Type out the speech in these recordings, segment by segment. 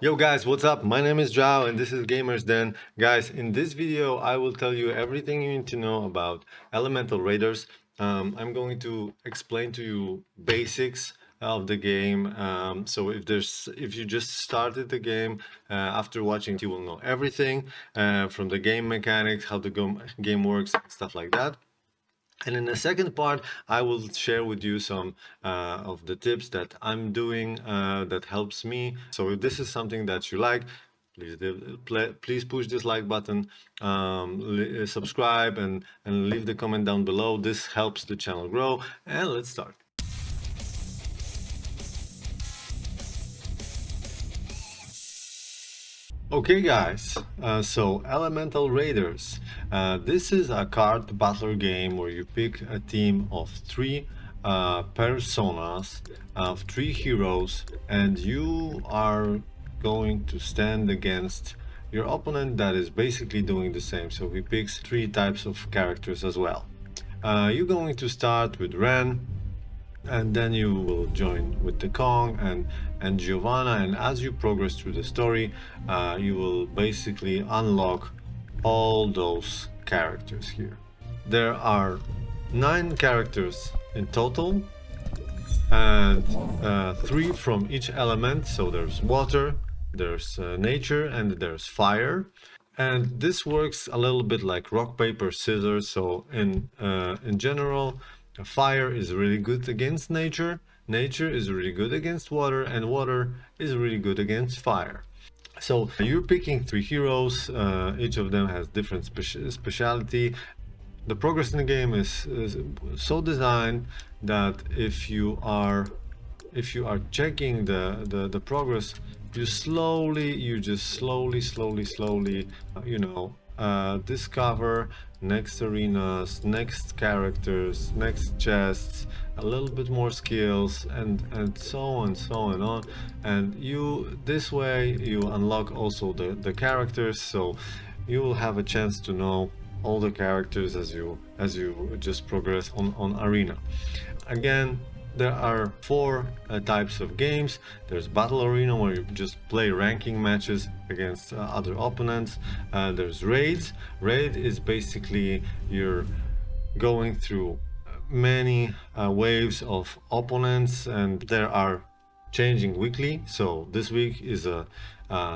Yo guys, what's up? My name is Zhao and this is Gamers Den. Guys, in this video I will tell you everything you need to know about elemental raiders. I'm going to explain to you basics of the game. So if you just started the game after watching, you will know everything from the game mechanics, how the game works, stuff like that. And in the second part, I will share with you some of the tips that I'm doing that helps me. So if this is something that you like, please push this like button, subscribe, and leave the comment down below. This helps the channel grow. And let's start. Okay guys, so Elemental Raiders. This is a card battler game where you pick a team of three personas, of three heroes, and you are going to stand against your opponent that is basically doing the same. So he picks three types of characters as well. You're going to start with Ren, and then you will join with the Kong and Giovanna, and as you progress through the story you will basically unlock all those characters here. There are 9 characters in total, and 3 from each element. So there's water, there's nature, and there's fire. And this works a little bit like rock paper scissors. So in general, fire is really good against nature, nature is really good against water, and water is really good against fire. So you're picking 3 heroes, each of them has different speciality. The progress in the game is so designed that if you are checking the progress, you just slowly discover next arenas, next characters, next chests, a little bit more skills, and so on. And this way you unlock also the characters, so you will have a chance to know all the characters as you just progress on arena. Again, there are 4 types of games. There's Battle Arena, where you just play ranking matches against other opponents. There's Raids. Raid is basically you're going through many waves of opponents, and there are changing weekly. So this week is a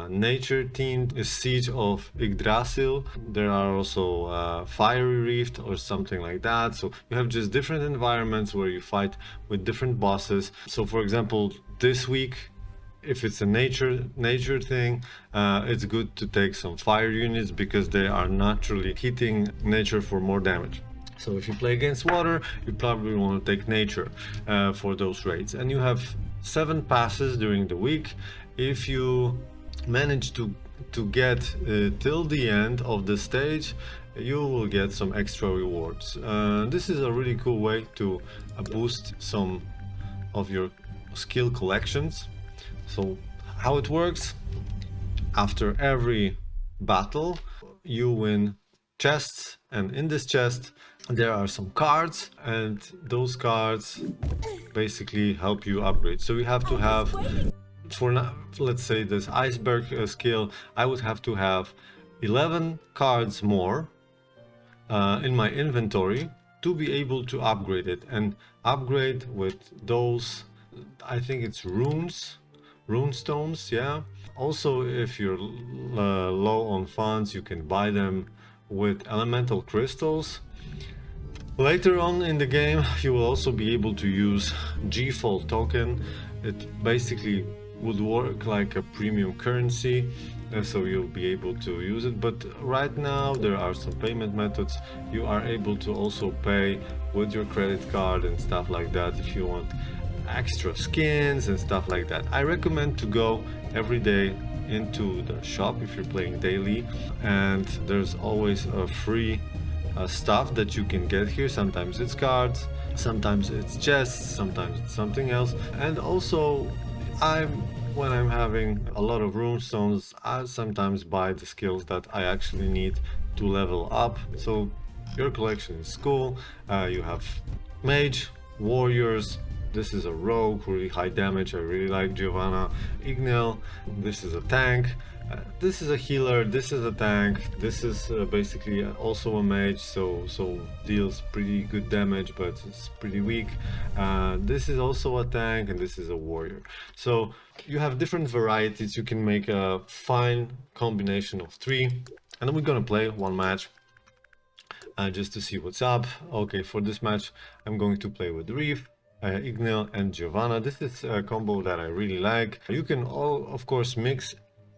nature themed Siege of Yggdrasil. There are also Fiery Rift or something like that. So you have just different environments where you fight with different bosses. So for example, this week, if it's a nature thing, it's good to take some fire units because they are naturally hitting nature for more damage. So if you play against water, you probably want to take nature for those raids. And you have 7 passes during the week. If you manage to get till the end of the stage, you will get some extra rewards. This is a really cool way to boost some of your skill collections. So how it works: after every battle you win chests, and in this chest there are some cards, and those cards basically help you upgrade. So you have to have, for now, let's say this iceberg skill, I would have to have 11 cards more in my inventory to be able to upgrade it, and upgrade with those, I think it's rune stones, yeah. Also, if you're low on funds, you can buy them with elemental crystals. Later on in the game, you will also be able to use G-Fold token. It basically would work like a premium currency, so you'll be able to use it. But right now there are some payment methods. You are able to also pay with your credit card and stuff like that if you want extra skins and stuff like that. I recommend to go every day into the shop if you're playing daily, and there's always a free stuff that you can get here. Sometimes it's cards, sometimes it's chests, sometimes it's something else. And also, when I'm having a lot of rune stones, I sometimes buy the skills that I actually need to level up. So your collection is cool. You have mage, warriors, This is a rogue, really high damage. I really like Giovanna. Ignil, this is a tank. This is a healer, this is a tank, this is basically also a mage, so deals pretty good damage, but it's pretty weak. This is also a tank, and this is a warrior. So you have different varieties. You can make a fine combination of three, and then we're gonna play one match just to see what's up. Okay, for this match I'm going to play with Reef, Ignil and Giovanna. This is a combo that I really like. You can all, of course, mix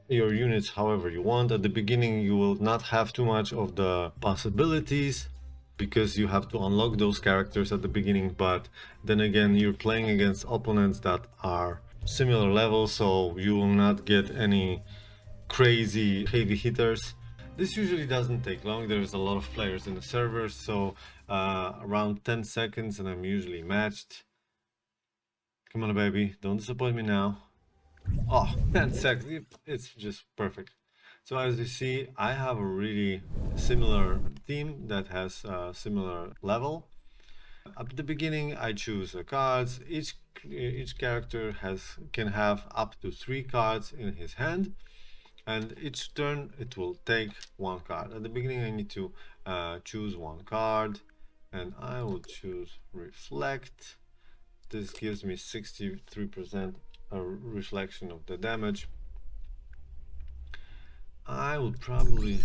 your units however you want. At the beginning you will not have too much of the possibilities because you have to unlock those characters at the beginning, but then again you're playing against opponents that are similar level, so you will not get any crazy heavy hitters. This usually doesn't take long. There's a lot of players in the server, so around 10 seconds and I'm usually matched. Come on, baby, don't disappoint me now. Oh, 10 seconds, it's just perfect. So as you see, I have a really similar team that has a similar level. At the beginning, I choose cards. Each character can have up to 3 cards in his hand, and each turn it will take 1 card. At the beginning, I need to choose 1 card, and I will choose Reflect. This gives me 63% a reflection of the damage. I will probably...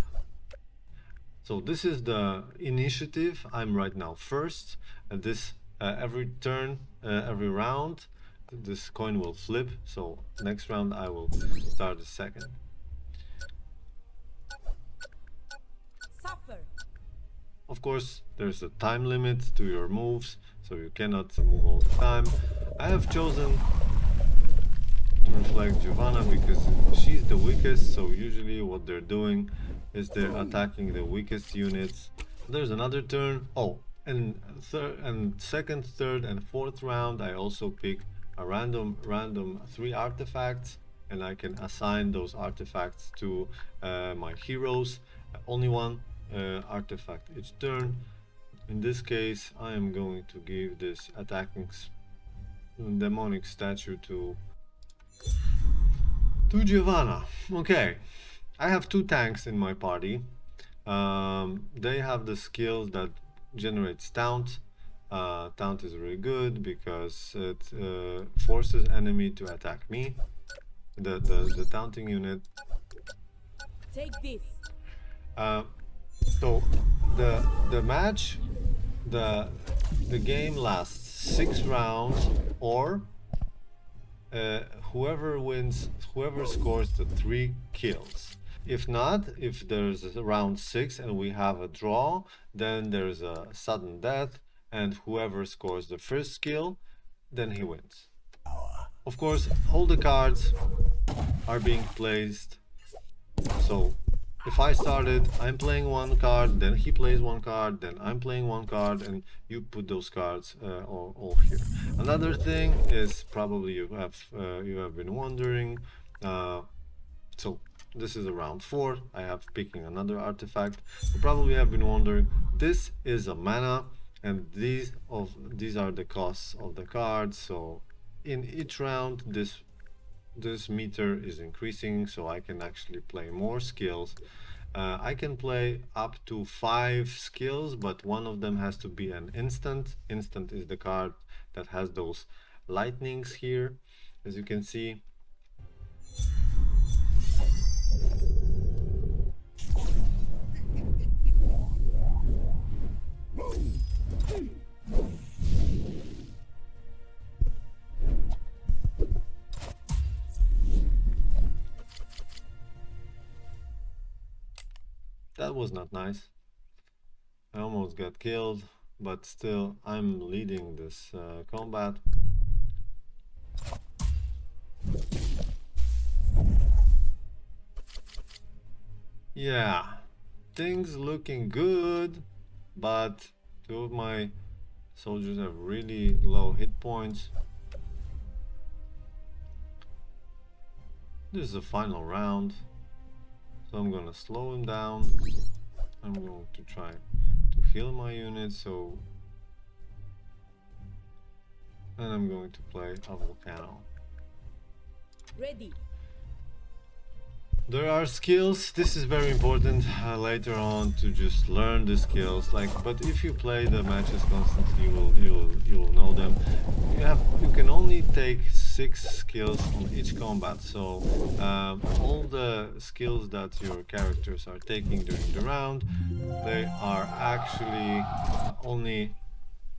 So this is the initiative. I'm right now first, and this every turn, every round, this coin will flip. So next round I will start the second. Suffer. Of course, there's a time limit to your moves, so you cannot move all the time. I have chosen to reflect Giovanna because she's the weakest, so usually what they're doing is they're attacking the weakest units. There's another turn. Oh, and second, third, and fourth round I also pick a random 3 artifacts, and I can assign those artifacts to my heroes. Only 1 artifact each turn. In this case, I am going to give this attacking demonic statue to Giovanna. Okay, I have 2 tanks in my party. They have the skills that generates taunt. Taunt is really good because it forces enemy to attack me. The taunting unit. Take this. So the match, the game lasts 6 rounds, or whoever scores the 3 kills. If not, if there's a round 6 and we have a draw, then there's a sudden death, and whoever scores the first kill, then he wins. Of course, all the cards are being placed. So if I started, I'm playing 1 card, then he plays 1 card, then I'm playing 1 card, and you put those cards all here. Another thing is probably you have been wondering. So this is a round 4. I have picking another artifact. You probably have been wondering. This is a mana, and these are the costs of the cards. So in each round, this meter is increasing, so I can actually play more skills. I can play up to 5 skills, but one of them has to be an instant. Instant is the card that has those lightnings here, as you can see. That was not nice. I almost got killed, but still I'm leading this combat. Yeah, things looking good, but 2 of my soldiers have really low hit points. This is the final round, so I'm gonna slow him down. I'm going to try to heal my unit, so and I'm going to play a volcano. Ready. There are skills. This is very important later on to just learn the skills. Like, but if you play the matches constantly, you will know them. You can only take 6 skills on each combat. So all the skills that your characters are taking during the round, they are actually only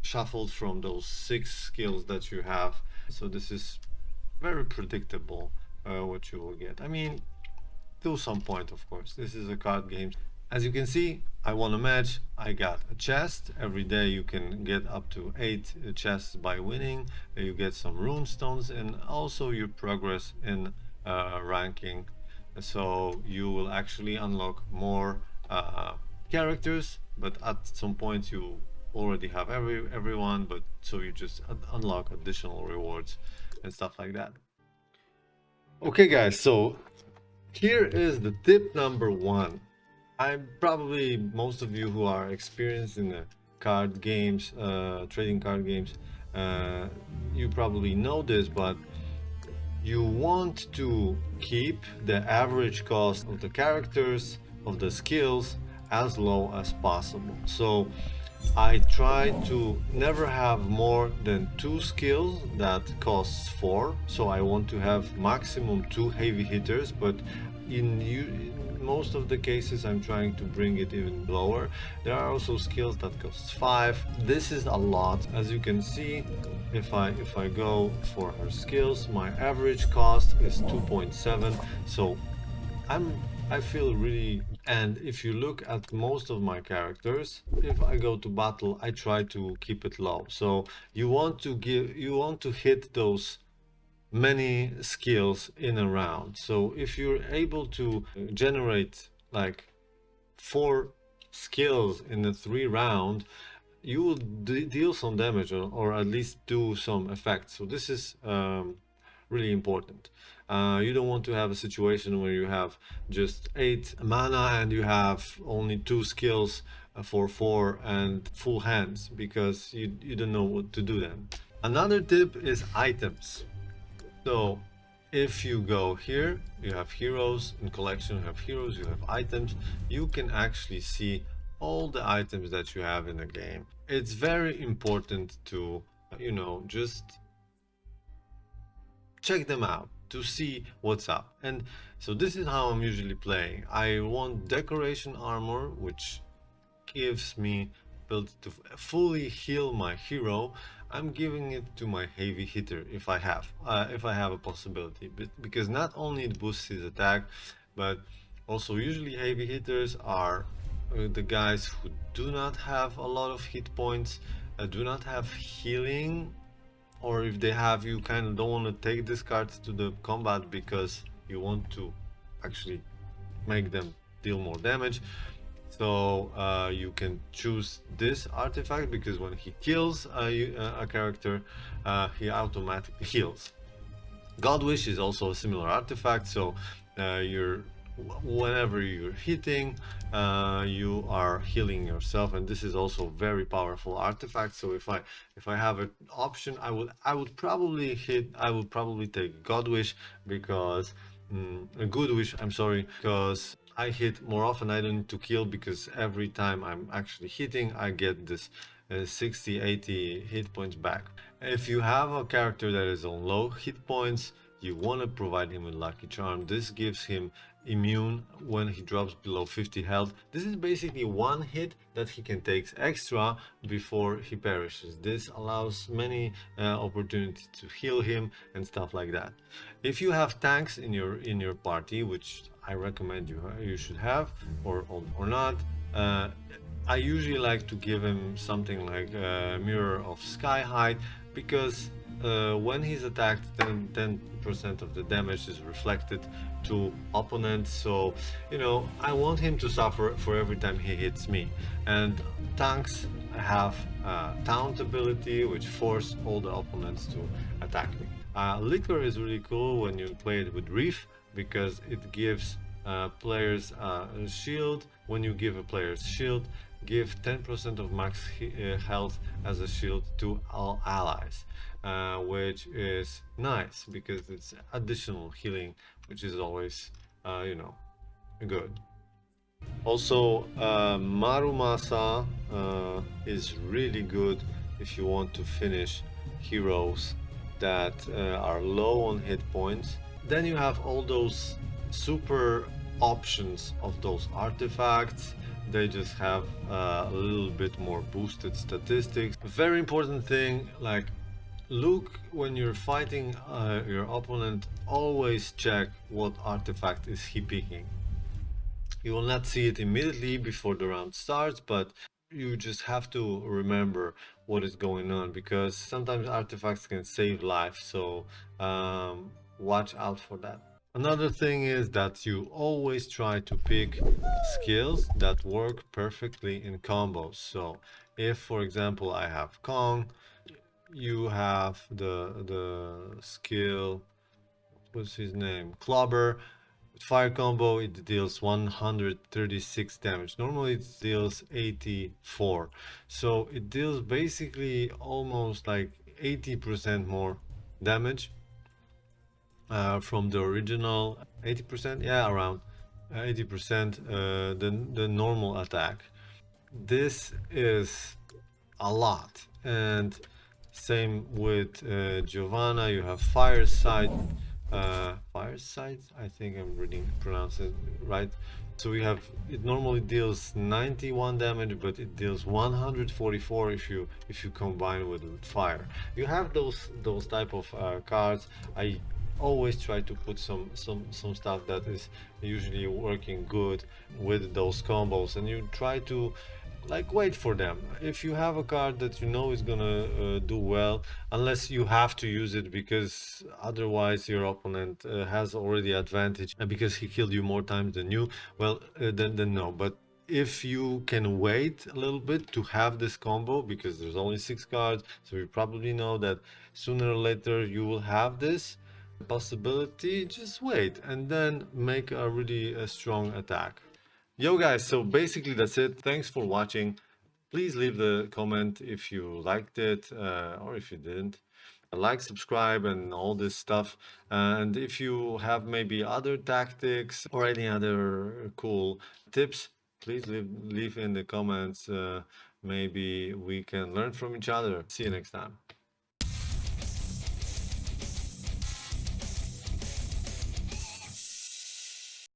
shuffled from those 6 skills that you have. So this is very predictable what you will get. I mean, to some point, of course. This is a card game. As you can see, I won a match. I got a chest. Every day you can get up to 8 chests by winning. You get some rune stones, and also you progress in ranking. So you will actually unlock more characters, but at some point you already have everyone, but so you just unlock additional rewards and stuff like that. Okay guys, so here is the tip number 1. I'm probably, most of you who are experienced in the card games, trading card games, you probably know this, but you want to keep the average cost of the characters, of the skills, as low as possible. So I try to never have more than 2 skills that costs 4. So I want to have maximum 2 heavy hitters, but in most of the cases I'm trying to bring it even lower. There are also skills that cost 5. This is a lot. As you can see, if I go for her skills, my average cost is 2.7. So I feel really, and if you look at most of my characters, if I go to battle, I try to keep it low. So you want to hit those many skills in a round. So if you're able to generate like 4 skills in a 3 round, you will deal some damage, or at least do some effects. So this is really important. You don't want to have a situation where you have just 8 mana and you have only 2 skills for 4 and full hands, because you don't know what to do then. Another tip is items. So if you go here, you have heroes. In collection you have heroes, you have items. You can actually see all the items that you have in the game. It's very important to, you know, just check them out to see what's up. And so this is how I'm usually playing. I want decoration armor, which gives me ability to fully heal my hero. I'm giving it to my heavy hitter if I have a possibility, but because not only it boosts his attack, but also usually heavy hitters are the guys who do not have a lot of hit points, do not have healing, or if they have, you kind of don't want to take these cards to the combat because you want to actually make them deal more damage. So you can choose this artifact, because when he kills a character, he automatically heals. God Wish is also a similar artifact, so whenever you're hitting, you are healing yourself, and this is also a very powerful artifact. So if I have an option, I would probably take God Wish, because Good Wish, I'm sorry, because I hit more often. I don't need to kill, because every time I'm actually hitting, I get this 60-80 hit points back. If you have a character that is on low hit points, you want to provide him with Lucky Charm. This gives him immune when he drops below 50 health. This is basically 1 hit that he can take extra before he perishes. This allows many opportunities to heal him and stuff like that. If you have tanks in your party, which I recommend you should have, or not, I usually like to give him something like Mirror of Sky Height, because when he's attacked, 10% of the damage is reflected to opponents. So, you know, I want him to suffer for every time he hits me. And tanks have taunt ability, which force all the opponents to attack me. Liquor is really cool when you play it with Reef, because it gives players a shield. When you give a player shield, give 10% of max health as a shield to all allies, which is nice because it's additional healing, which is always, you know, good. Also, Marumasa is really good if you want to finish heroes that are low on hit points. Then you have all those super options of those artifacts. They just have a little bit more boosted statistics. Very important thing, like, look when you're fighting your opponent, always check what artifact is he picking. You will not see it immediately before the round starts, but you just have to remember what is going on, because sometimes artifacts can save life, so watch out for that. Another thing is that you always try to pick skills that work perfectly in combos. So if, for example, I have Kong, you have the skill, what's his name, Clobber. With fire combo, it deals 136 damage. Normally it deals 84. So it deals basically almost like 80% more damage from the original. 80%? Yeah, around 80% the normal attack. This is a lot. And same with Giovanna, you have Fireside. Fireside, I think I'm reading pronounce it right. So we have, it normally deals 91 damage, but it deals 144 if you combine with fire. You have those type of cards. I always try to put some stuff that is usually working good with those combos, and you try to, like, wait for them. If you have a card that you know is gonna do well, unless you have to use it because otherwise your opponent has already advantage and because he killed you more times than you, well, then no. But if you can wait a little bit to have this combo, because there's only 6 cards, so you probably know that sooner or later you will have this possibility, just wait and then make a really strong attack. Yo guys, so basically that's it. Thanks for watching. Please leave the comment if you liked it or if you didn't. Like, subscribe, and all this stuff. And if you have maybe other tactics or any other cool tips, please leave in the comments. Maybe we can learn from each other. See you next time.